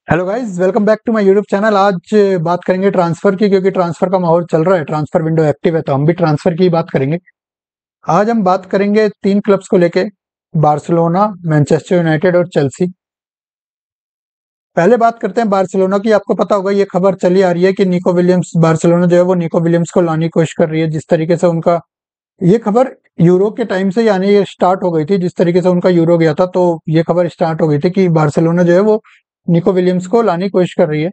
Hello guys, welcome back to my YouTube channel. आज बात करेंगे ट्रांसफर की, क्योंकि ट्रांसफर का माहौल चल रहा है, ट्रांसफर विंडो एक्टिव है, तो हम भी ट्रांसफर की बात करेंगे। आज हम बात करेंगे तीन क्लब्स को लेके, बार्सिलोना, मैनचेस्टर यूनाइटेड और चेल्सी। पहले बात करते हैं बार्सिलोना की। आपको पता होगा, ये खबर चली आ रही है कि निको विलियम्स, बार्सिलोना जो है वो निको विलियम्स को लाने की कोशिश कर रही है। जिस तरीके से उनका ये खबर यूरो के टाइम से, यानी ये स्टार्ट हो गई थी, जिस तरीके से उनका यूरो गया था, तो ये खबर स्टार्ट हो गई थी कि बार्सिलोना जो है वो निको विलियम्स को लाने की कोशिश कर रही है।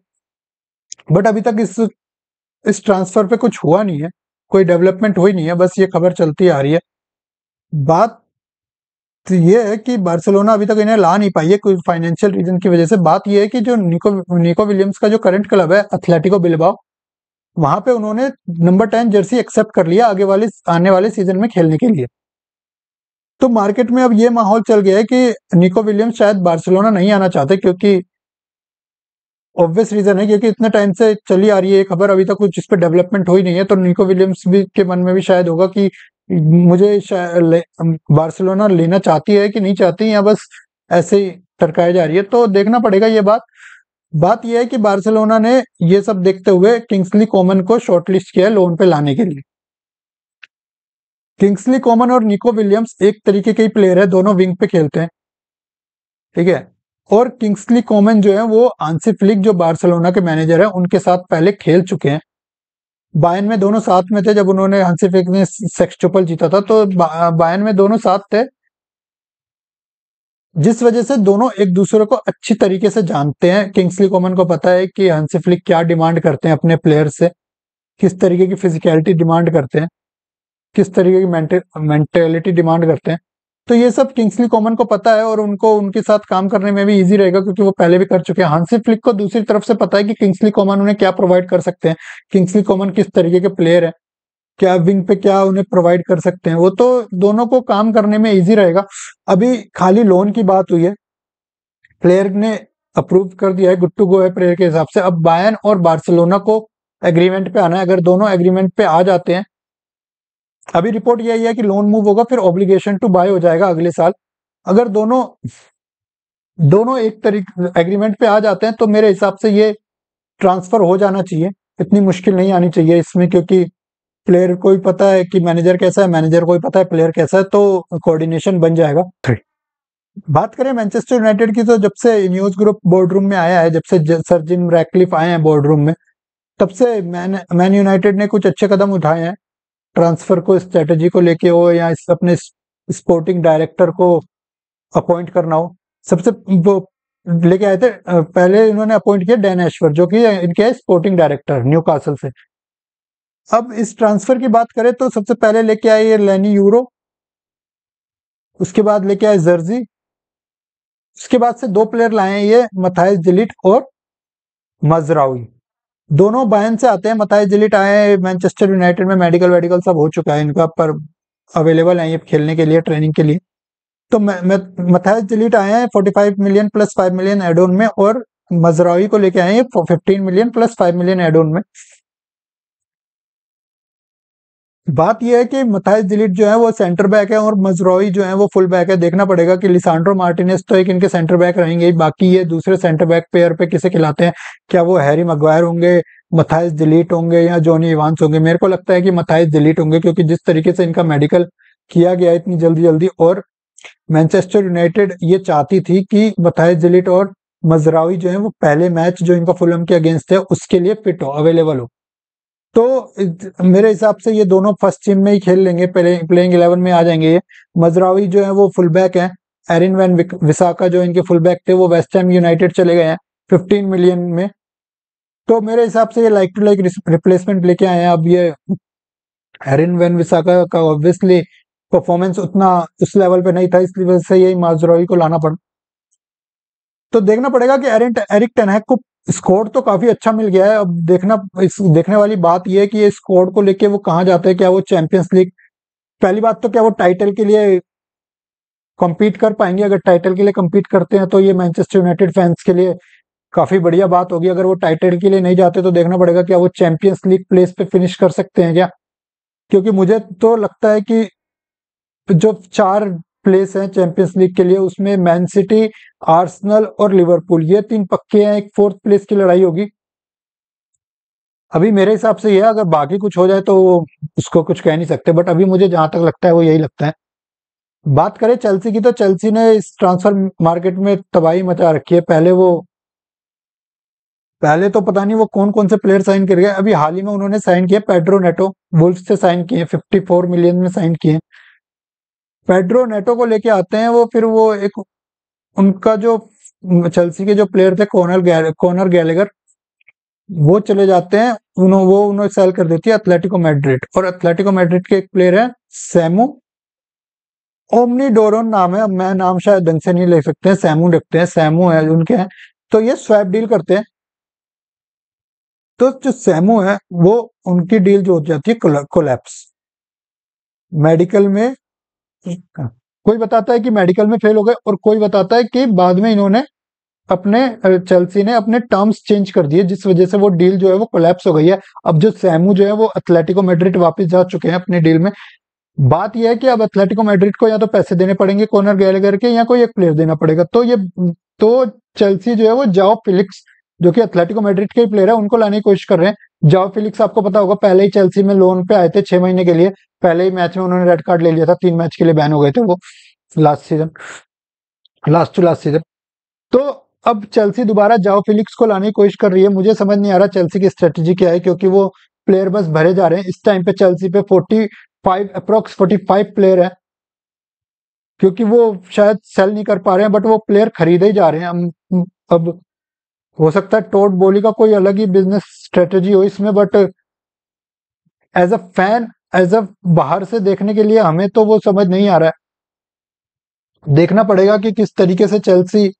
बट अभी तक इस ट्रांसफर पे कुछ हुआ नहीं है, कोई डेवलपमेंट हुई नहीं है, बस ये खबर चलती आ रही है। बात ये है कि बार्सिलोना अभी तक इन्हें ला नहीं पाई है, कोई फाइनेंशियल रीजन की वजह से। बात ये है कि जो निको विलियम्स का जो करंट क्लब है एथलेटिको बिलबाओ, वहां पे उन्होंने नंबर 10 जर्सी एक्सेप्ट कर लिया आने वाले सीजन में खेलने के लिए। तो मार्केट में अब ये माहौल चल गया है कि निको विलियम्स शायद बार्सिलोना नहीं आना चाहते, क्योंकि ऑब्वियस रीजन है, क्योंकि इतने टाइम से चली आ रही है ये खबर, अभी तक कुछ इस पे डेवलपमेंट हुई नहीं है। तो निको विलियम्स भी के मन में भी शायद होगा कि मुझे बार्सिलोना लेना चाहती है कि नहीं चाहती, या बस ऐसे ही टरकाई जा रही है। तो देखना पड़ेगा ये बात। बात यह है कि बार्सिलोना ने ये सब देखते हुए किंग्सली कोमन को शॉर्टलिस्ट किया है लोन पे लाने के लिए। किंग्सली कोमन और निको विलियम्स एक तरीके के ही प्लेयर है, दोनों विंग पे खेलते हैं, ठीक है। और किंग्सली कोमन जो है वो हांसी फ्लिक, जो बार्सिलोना के मैनेजर है, उनके साथ पहले खेल चुके हैं। बायर्न में दोनों साथ में थे, जब उन्होंने हांसी फ्लिक ने सेक्सटुपल जीता था, तो बायर्न में दोनों साथ थे, जिस वजह से दोनों एक दूसरे को अच्छी तरीके से जानते हैं। किंग्सली कोमन को पता है कि हांसी फ्लिक क्या डिमांड करते हैं अपने प्लेयर से, किस तरीके की फिजिकलिटी डिमांड करते हैं, किस तरीके की मेंटेलिटी डिमांड करते हैं। तो ये सब किंग्सली कॉमन को पता है, और उनको उनके साथ काम करने में भी इजी रहेगा, क्योंकि वो पहले भी कर चुके हैं। हांसी फ्लिक को दूसरी तरफ से पता है कि किंग्सली कॉमन उन्हें क्या प्रोवाइड कर सकते हैं, किंग्सली कॉमन किस तरीके के प्लेयर है, क्या विंग पे क्या उन्हें प्रोवाइड कर सकते हैं वो। तो दोनों को काम करने में इजी रहेगा। अभी खाली लोन की बात हुई है, प्लेयर ने अप्रूव कर दिया है, गुड टू गो है प्लेयर के हिसाब से। अब बायर्न और बार्सिलोना को एग्रीमेंट पे आना है। अगर दोनों एग्रीमेंट पे आ जाते हैं, अभी रिपोर्ट यही है कि लोन मूव होगा, फिर ऑब्लिगेशन टू बाय हो जाएगा अगले साल। अगर दोनों दोनों एक तरीके एग्रीमेंट पे आ जाते हैं, तो मेरे हिसाब से ये ट्रांसफर हो जाना चाहिए। इतनी मुश्किल नहीं आनी चाहिए इसमें, क्योंकि प्लेयर को भी पता है कि मैनेजर कैसा है, मैनेजर को भी पता है प्लेयर कैसा है, तो कोऑर्डिनेशन बन जाएगा। बात करें मैनचेस्टर यूनाइटेड की, तो जब से न्यूज ग्रुप बोर्ड रूम में आया है, जब से सर जिम रैटक्लिफ आए हैं बोर्ड रूम में, तब से मैन यूनाइटेड ने कुछ अच्छे कदम उठाए हैं। ट्रांसफर को, स्ट्रेटेजी को लेके हो, या अपने स्पोर्टिंग डायरेक्टर को अपॉइंट करना हो, सबसे वो लेके आए थे। पहले इन्होंने अपॉइंट किया डैन एशवर्थ, जो कि इनके स्पोर्टिंग डायरेक्टर न्यूकासल से। अब इस ट्रांसफर की बात करें तो सबसे पहले लेके आए ये लेनी यूरो, उसके बाद लेके आए जर्जी, उसके बाद से दो प्लेयर लाए हैं ये, मथाइस डिलीट और मजराउई। दोनों बायर्न से आते हैं। मथाइस डिलीट आए हैं मैनचेस्टर यूनाइटेड में, मेडिकल वेडिकल सब हो चुका है इनका, पर अवेलेबल है ये खेलने के लिए, ट्रेनिंग के लिए। तो मथाइस डिलीट आए हैं 45 million plus 5 million add on में, और मजरावी को लेके आए हैं 15 million plus 5 million add on में। बात यह है कि मथाइस डिलीट जो है वो सेंटर बैक है, और मजरावी जो है वो फुल बैक है। देखना पड़ेगा कि लिसांड्रो मार्टिनेज तो एक इनके सेंटर बैक रहेंगे, बाकी ये दूसरे सेंटर बैक पेयर पे किसे खिलाते हैं। क्या वो हैरी मैग्वायर होंगे, मथाइस डिलीट होंगे, या जॉनी इवांस होंगे? मेरे को लगता है कि मथाइस डिलीट होंगे, क्योंकि जिस तरीके से इनका मेडिकल किया गया इतनी जल्दी जल्दी, और मैनचेस्टर यूनाइटेड ये चाहती थी कि मथाइस डिलीट और मजरावी जो है वो पहले मैच जो इनका फुलहम के अगेंस्ट है उसके लिए फिट हो, अवेलेबल हो। तो मेरे हिसाब से ये दोनों फर्स्ट टीम में ही खेल लेंगे, प्लेइंग 11 में आ जाएंगे ये। मजरावी जो है वो फुल बैक है। एरिन वैन विसाका जो इनके फुल बैक थे, वो वेस्ट हैम यूनाइटेड चले गए हैं 15 मिलियन में। तो मेरे हिसाब से ये लाइक टू लाइक रिप्लेसमेंट लेके आए हैं। अब ये एरिन वैन विसाका का ऑब्वियसली परफॉर्मेंस उतना उस लेवल पे नहीं था, इसलिए वजह से यही माजरावी को लाना पड़ा। तो देखना पड़ेगा कि एरिक टेन हैग को स्कोर तो काफी अच्छा मिल गया है। अब देखने वाली बात यह है कि ये स्कोर को लेके वो कहाँ जाते हैं। क्या वो चैंपियंस लीग, पहली बात तो क्या वो टाइटल के लिए compete कर पाएंगे? अगर टाइटल के लिए compete करते हैं तो ये मैनचेस्टर यूनाइटेड फैंस के लिए काफी बढ़िया बात होगी। अगर वो टाइटल के लिए नहीं जाते तो देखना पड़ेगा क्या वो चैंपियंस लीग प्लेस पे फिनिश कर सकते हैं क्या, क्योंकि मुझे तो लगता है कि जो चार प्लेस हैं चैंपियंस लीग के लिए, उसमें मैन सिटी, आर्सेनल और लिवरपूल, ये 3 पक्के हैं। एक 4th प्लेस की लड़ाई होगी। अभी मेरे हिसाब से ये है, अगर बाकी कुछ हो जाए तो उसको कुछ कह नहीं सकते, बट अभी मुझे जहाँ तक लगता है वो यही लगता है। बात करें चेल्सी की, तो चेल्सी ने इस ट्रांसफर मार्केट में तबाही मचा रखी है। पहले तो पता नहीं वो कौन-कौन से प्लेयर साइन कर गए। अभी हाल ही में उन्होंने साइन किया पेड्रो नेटो, वुल्व्स से साइन किए, 54 मिलियन में साइन किए। पेड्रो नेटो को लेके आते हैं वो, फिर वो एक उनका जो चेल्सी के जो प्लेयर थे कॉनर गैलेगर, वो चले जाते हैं। उन्हें सेल कर देती है एथलेटिको मैड्रिड, और एथलेटिको मैड्रिड के एक प्लेयर है सैमू ओमनी डोरोन नाम है, अब मैं नाम शायद ढंग से नहीं लिख सकते हैं, सैमू लिखते हैं, सैमू है उनके हैं। तो ये स्वैप डील करते हैं। तो जो सैमू है वो, उनकी डील जो हो जाती है कोलैप्स मेडिकल में। कोई बताता है कि मेडिकल में फेल हो गए, और कोई बताता है कि बाद में इन्होंने चेल्सी ने अपने टर्म्स चेंज कर दिए, जिस वजह से वो डील जो है वो कोलैप्स हो गई है। अब जो सैमू जो है वो एथलेटिको मैड्रिड वापस जा चुके हैं अपनी डील में। बात यह है कि अब एथलेटिको मैड्रिड को या तो पैसे देने पड़ेंगे कॉनर गैलेगर के, या कोई एक प्लेयर देना पड़ेगा। तो चेल्सी जो है वो जाओ फिलिक्स, जो कि एथलेटिको मैड्रिड के ही प्लेयर है, उनको लाने की कोशिश कर रहे हैं। जाओ फिलिक्स आपको पता होगा, पहले ही चेल्सी में लोन पे आए थे 6 महीने के लिए। पहले ही मैच में उन्होंने रेड कार्ड ले लिया था, 3 मैच के लिए बैन हो गए थे वो last last two last season. तो अब चेल्सी दोबारा जाओ फिलिक्स को लाने की कोशिश कर रही है। मुझे समझ नहीं आ रहा चेल्सी की स्ट्रेटेजी क्या है, क्योंकि वो प्लेयर बस भरे जा रहे हैं। इस टाइम पे चेल्सी पे 45 प्लेयर है, क्योंकि वो शायद सेल नहीं कर पा रहे हैं, बट वो प्लेयर खरीदे ही जा रहे हैं। अब हो सकता है टोड बोली का कोई अलग ही बिजनेस स्ट्रेटेजी हो इसमें, but as a fan, as a बाहर से देखने के लिए हमें तो वो समझ नहीं आ रहा है। देखना पड़ेगा कि किस तरीके से चेल्सी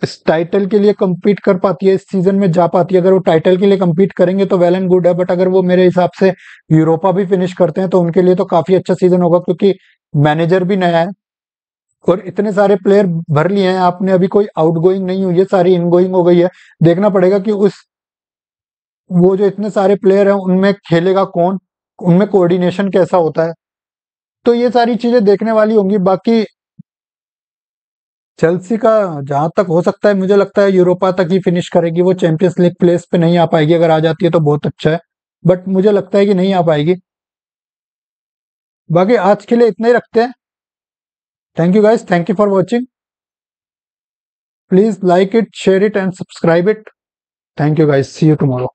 इस टाइटल के लिए compete कर पाती है, इस सीजन में जा पाती है। अगर वो टाइटल के लिए compete करेंगे तो वेल एंड गुड है, बट अगर वो मेरे हिसाब से यूरोपा भी फिनिश करते हैं तो उनके लिए तो काफी अच्छा सीजन होगा, क्योंकि मैनेजर भी नया है और इतने सारे प्लेयर भर लिए हैं आपने, अभी कोई आउटगोइंग नहीं हुई है, सारी इनगोइंग हो गई है। देखना पड़ेगा कि वो जो इतने सारे प्लेयर हैं उनमें खेलेगा कौन, उनमें कोऑर्डिनेशन कैसा होता है। तो ये सारी चीजें देखने वाली होंगी। बाकी चेल्सी का जहां तक हो सकता है, मुझे लगता है यूरोपा तक ही फिनिश करेगी। वो चैंपियंस लीग प्लेस पे नहीं आ पाएगी, अगर आ जाती है तो बहुत अच्छा है, बट मुझे लगता है कि नहीं आ पाएगी। बाकी आज के लिए इतना ही रखते हैं। Thank you guys, thank you for watching. Please like it, share it and subscribe it. Thank you guys, see you tomorrow.